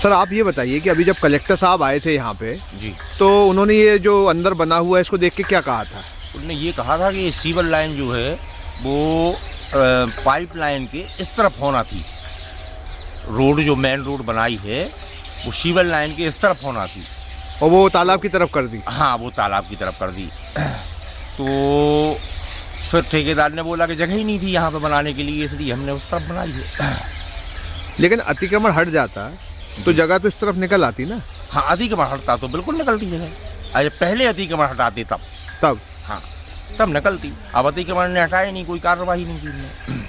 Sir आप ये बताइए कि अभी जब कलेक्टर साहब आए थे यहाँ पे जी, तो उन्होंने ये जो अंदर बना हुआ है इसको देख के क्या कहा था? उन्होंने ये कहा था कि ये सीवर लाइन जो है वो पाइप लाइन के इस तरफ होना थी। रोड जो मेन रोड बनाई है वो सीवर लाइन के इस तरफ होना थी और वो तालाब की तरफ कर दी। हाँ, वो तालाब की तरफ कर दी। तो फिर ठेकेदार ने बोला कि जगह ही नहीं थी यहाँ पे बनाने के लिए, इसलिए हमने उस तरफ बनाई है। लेकिन अतिक्रमण हट जाता तो जगह तो इस तरफ निकल आती ना। हाँ, अतिक्रमण हटता तो बिल्कुल निकलती जगह। अरे पहले अतिक्रमण हटाते तब हाँ, तब निकलती। अब अतिक्रमण ने हटाए नहीं, कोई कार्रवाई नहीं की इन्होंने।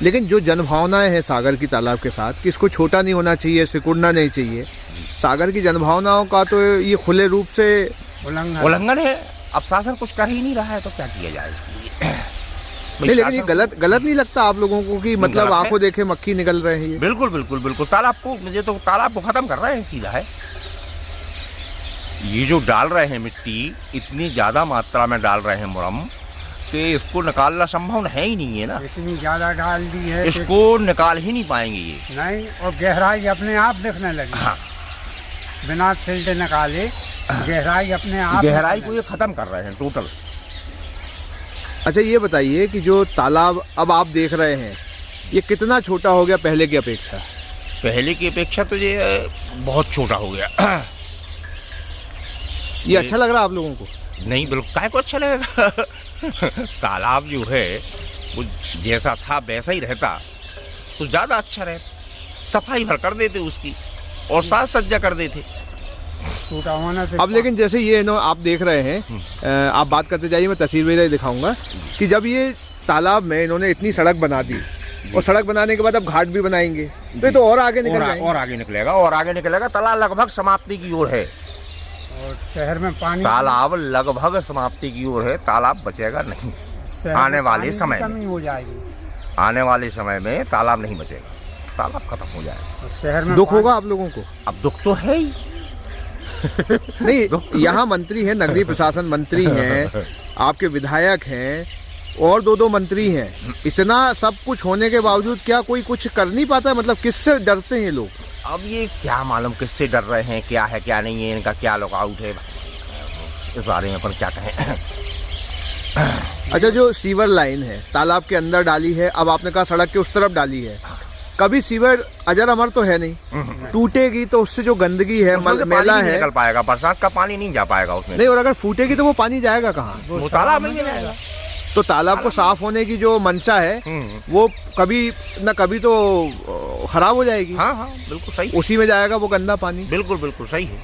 लेकिन जो जनभावनाएं हैं सागर की तालाब के साथ कि इसको छोटा नहीं होना चाहिए, सिकुड़ना नहीं चाहिए, सागर की जनभावनाओं का तो ये खुले रूप से उल्लंघन है। अब शासन कुछ कर ही नहीं रहा है तो क्या किया जाए इसके लिए? नहीं, लेकिन ये गलत नहीं लगता आप लोगों को कि मतलब आंखों देखे मक्खी निकल रहे हैं? बिल्कुल बिल्कुल बिल्कुल। तालाब को मुझे तो तालाब को खत्म कर रहे हैं, सीधा है। ये जो डाल रहे हैं मिट्टी, इतनी ज्यादा मात्रा में डाल रहे हैं मुरम कि इसको निकालना संभव है ही नहीं है ना। इतनी ज्यादा डाल दी है, इसको निकाल ही नहीं पाएंगे ये। नहीं, और गहराई अपने आप दिखने लगी। हाँ, बिना सिल्ट निकाले गहराई अपने आप, गहराई को ये खत्म कर रहे हैं टोटल। अच्छा ये बताइए कि जो तालाब अब आप देख रहे हैं ये कितना छोटा हो गया पहले की अपेक्षा? पहले की अपेक्षा तो ये बहुत छोटा हो गया। ये अच्छा लग रहा है आप लोगों को? नहीं, बिल्कुल काय को अच्छा लगेगा। तालाब जो है वो जैसा था वैसा ही रहता तो ज़्यादा अच्छा रहता। सफाई भर कर देते उसकी और साज सज्जा कर देते। छोटा होने से अब लेकिन जैसे ये आप देख रहे हैं, आप बात करते जाइए, मैं तस्वीर में दिखाऊंगा कि जब ये तालाब में इन्होंने इतनी सड़क बना दी और सड़क बनाने के बाद अब घाट भी बनाएंगे तो ये तो और आगे निकल जाएंगे। और आगे निकलेगा और आगे निकलेगा। तालाब लगभग समाप्ति की ओर है। और शहर में पानी, तालाब लगभग समाप्ति की ओर है। तालाब बचेगा नहीं आने वाले समय में। कमी हो जाएगी। आने वाले समय में तालाब नहीं बचेगा, तालाब खत्म हो जाएगा। शहर में दुख होगा आप लोगों को? अब दुख तो है ही। नहीं, यहाँ मंत्री हैं, नगरीय प्रशासन मंत्री हैं, आपके विधायक हैं और दो मंत्री हैं। इतना सब कुछ होने के बावजूद क्या कोई कुछ कर नहीं पाता? मतलब किससे डरते हैं लोग? अब ये क्या मालूम किससे डर रहे हैं, क्या है क्या नहीं है, इनका क्या लुकआउट है, इस बारे में अपन क्या कहें। अच्छा, जो सीवर लाइन है तालाब के अंदर डाली है, अब आपने कहा सड़क के उस तरफ डाली है, कभी सीवर अजर अमर तो है नहीं, टूटेगी तो उससे जो गंदगी है, मैला है, निकल पाएगा, बरसात का पानी नहीं जा पाएगा उसमें। नहीं, और अगर फूटेगी तो वो पानी जाएगा कहाँ? वो तालाब में जाएगा। तो तालाब को साफ होने की जो मंशा है वो कभी न कभी तो खराब हो जाएगी। हाँ हाँ, बिल्कुल सही, उसी में जाएगा वो गंदा पानी। बिल्कुल बिल्कुल सही है।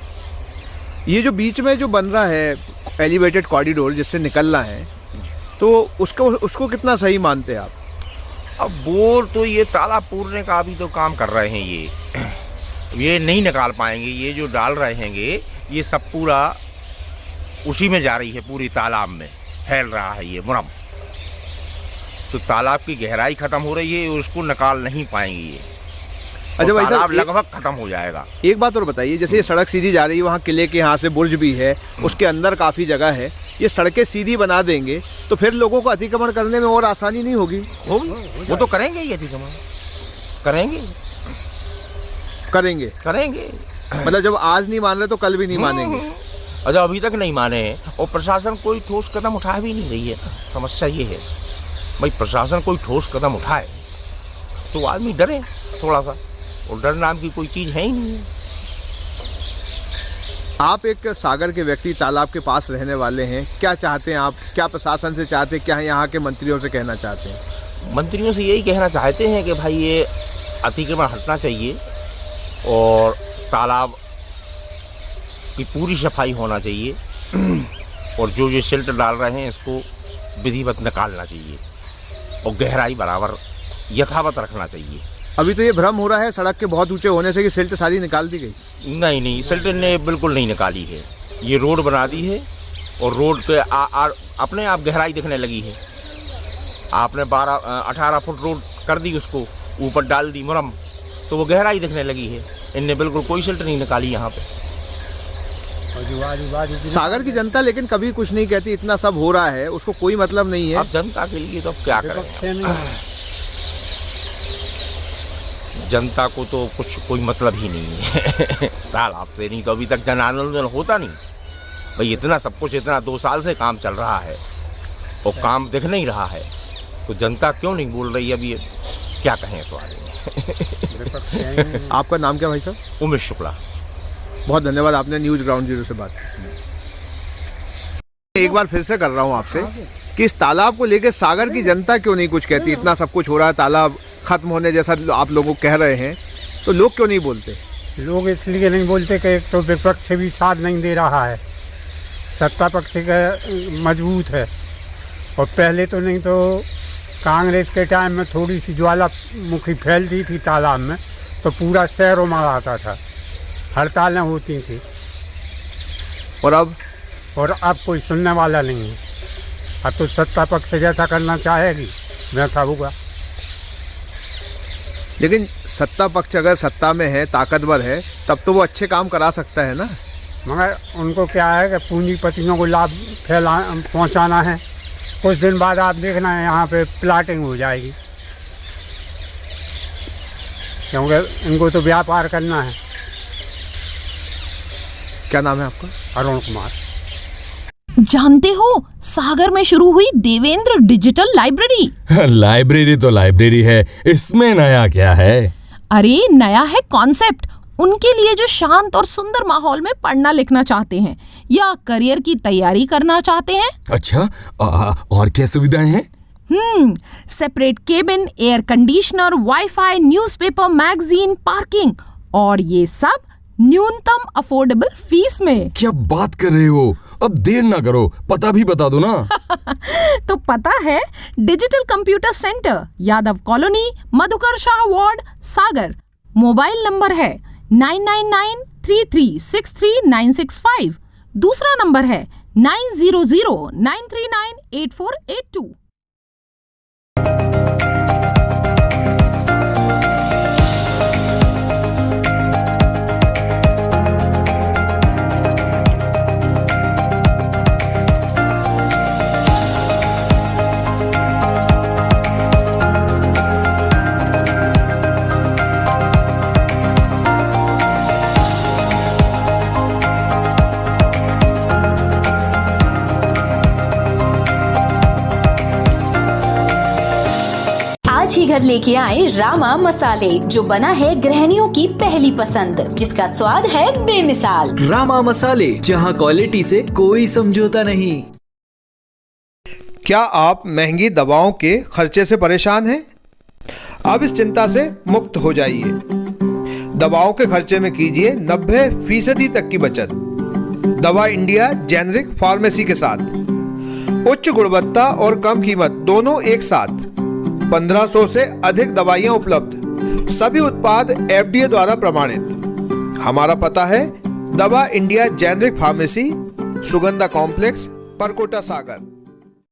ये जो बीच में जो बन रहा है एलिवेटेड कॉरिडोर जिससे निकलना है, तो उसको कितना सही मानते हैं आप? अब वो तो ये तालाब पूरने का अभी तो काम कर रहे हैं। ये नहीं निकाल पाएंगे। ये जो डाल रहे हैं ये सब पूरा उसी में जा रही है, पूरी तालाब में फैल रहा है ये मुरम। तो तालाब की गहराई खत्म हो रही है, उसको निकाल नहीं पाएंगे ये। अच्छा भाई, तालाब लगभग खत्म हो जाएगा। एक बात और बताइए, जैसे ये सड़क सीधी जा रही है, वहाँ किले के यहाँ से बुर्ज भी है, उसके अंदर काफी जगह है, ये सड़कें सीधी बना देंगे तो फिर लोगों को अतिक्रमण करने में और आसानी नहीं होगी? होगी, वो तो करेंगे ही, अतिक्रमण करेंगे। मतलब जब आज नहीं मान रहे तो कल भी नहीं मानेंगे? अच्छा, अभी तक नहीं माने हैं और प्रशासन कोई ठोस कदम उठा भी नहीं रही है। समस्या ये है भाई, प्रशासन कोई ठोस कदम उठाए तो आदमी डरे थोड़ा सा, और डर नाम की कोई चीज़ है ही नहीं है। आप एक सागर के व्यक्ति, तालाब के पास रहने वाले हैं, क्या चाहते हैं आप? क्या प्रशासन से चाहते हैं, क्या यहाँ के मंत्रियों से कहना चाहते हैं? मंत्रियों से यही कहना चाहते हैं कि भाई ये अतिक्रमण हटना चाहिए और तालाब की पूरी सफाई होना चाहिए, और जो ये सिल्ट डाल रहे हैं इसको विधिवत निकालना चाहिए और गहराई बराबर यथावत रखना चाहिए। अभी तो ये भ्रम हो रहा है सड़क के बहुत ऊंचे होने से कि सिल्ट सारी निकाल दी गई। नहीं, सिल्ट ने बिल्कुल नहीं निकाली है। ये रोड बना दी है और रोड पे अपने आप गहराई दिखने लगी है। आपने 18 फुट रोड कर दी, उसको ऊपर डाल दी मुरम, तो वो गहराई दिखने लगी है। इनने बिल्कुल कोई सिल्ट नहीं निकाली यहाँ पे। सागर की जनता लेकिन कभी कुछ नहीं कहती, इतना सब हो रहा है, उसको कोई मतलब नहीं है। अब जनता के लिए तो क्या करें। जनता को तो कुछ कोई मतलब ही नहीं है तालाब से, नहीं तो अभी तक जन आंदोलन होता नहीं भाई। इतना सब कुछ, इतना 2 साल से काम चल रहा है और काम दिख नहीं रहा है, तो जनता क्यों नहीं बोल रही? अभी क्या कहें इस बारे में। आपका नाम क्या भाई साहब? उमेश शुक्ला। बहुत धन्यवाद, आपने न्यूज़ ग्राउंड जीरो से बात की। एक बार फिर से कर रहा हूँ आपसे कि इस तालाब को लेकर सागर की जनता क्यों नहीं कुछ कहती? इतना सब कुछ हो रहा है, तालाब खत्म होने जैसा आप लोगों कह रहे हैं, तो लोग क्यों नहीं बोलते? लोग इसलिए नहीं बोलते कि एक तो विपक्ष भी साथ नहीं दे रहा है, सत्ता पक्ष का मजबूत है। और पहले तो नहीं तो कांग्रेस के टाइम में थोड़ी सी ज्वालामुखी फैलती थी तालाब में तो पूरा शहर उमड़ आता था, हड़तालें होती थी। और अब कोई सुनने वाला नहीं है। अब तो सत्ता पक्ष जैसा करना चाहेगी वैसा होगा। लेकिन सत्ता पक्ष अगर सत्ता में है, ताकतवर है, तब तो वो अच्छे काम करा सकता है ना। मगर उनको क्या है कि पूंजीपतियों को लाभ पहुंचाना है। कुछ दिन बाद आप देखना है यहाँ पे प्लाटिंग हो जाएगी, क्योंकि इनको तो व्यापार करना है। क्या नाम है आपका? अरुण कुमार। जानते हो सागर में शुरू हुई देवेंद्र डिजिटल लाइब्रेरी। लाइब्रेरी तो लाइब्रेरी है, इसमें नया क्या है? अरे नया है कॉन्सेप्ट। उनके लिए जो शांत और सुंदर माहौल में पढ़ना लिखना चाहते हैं या करियर की तैयारी करना चाहते हैं। अच्छा, और क्या सुविधाएं हैं? Separate cabin, air conditioner, wifi, newspaper, magazine, parking, और ये सब न्यूनतम अफोर्डेबल फीस में। क्या बात कर रहे हो? अब देर ना करो, पता भी बता दो ना। तो पता है, digital computer centre, Yadav colony, Madhukar Shah ward, Sagar. Mobile number है 9993363965। दूसरा नंबर है 9009398482। ही घर लेके आए रामा मसाले, जो बना है गृहिणियों की पहली पसंद, जिसका स्वाद है बेमिसाल। रामा मसाले, जहां क्वालिटी से कोई समझौता नहीं। क्या आप महंगी दवाओं के खर्चे से परेशान हैं? अब इस चिंता से मुक्त हो जाइए। दवाओं के खर्चे में कीजिए 90% तक की बचत। दवा इंडिया जेनेरिक फार्मेसी के साथ उच्च गुणवत्ता और कम कीमत दोनों एक साथ। 1500 से अधिक दवाइयां उपलब्ध, सभी उत्पाद FDA द्वारा प्रमाणित। हमारा पता है दवा India generic pharmacy, Sugandha complex, Parkota, Sagar.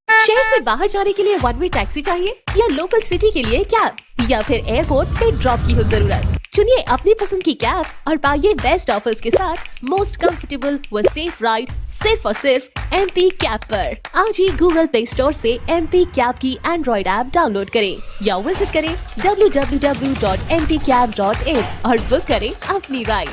शहर से बाहर जाने के लिए वन वे टैक्सी चाहिए या लोकल सिटी के लिए कैब, या फिर एयरपोर्ट पे ड्रॉप की हो जरूरत? चुनिए अपनी पसंद की कैब और पाइए बेस्ट ऑफर्स के साथ मोस्ट कंफर्टेबल व सेफ राइड सिर्फ और सिर्फ MP कैब पर। आज ही गूगल प्ले स्टोर से MP कैब की एंड्रॉइड ऐप डाउनलोड करें या विजिट करें www.mpcab.in और बुक करें अपनी राइड।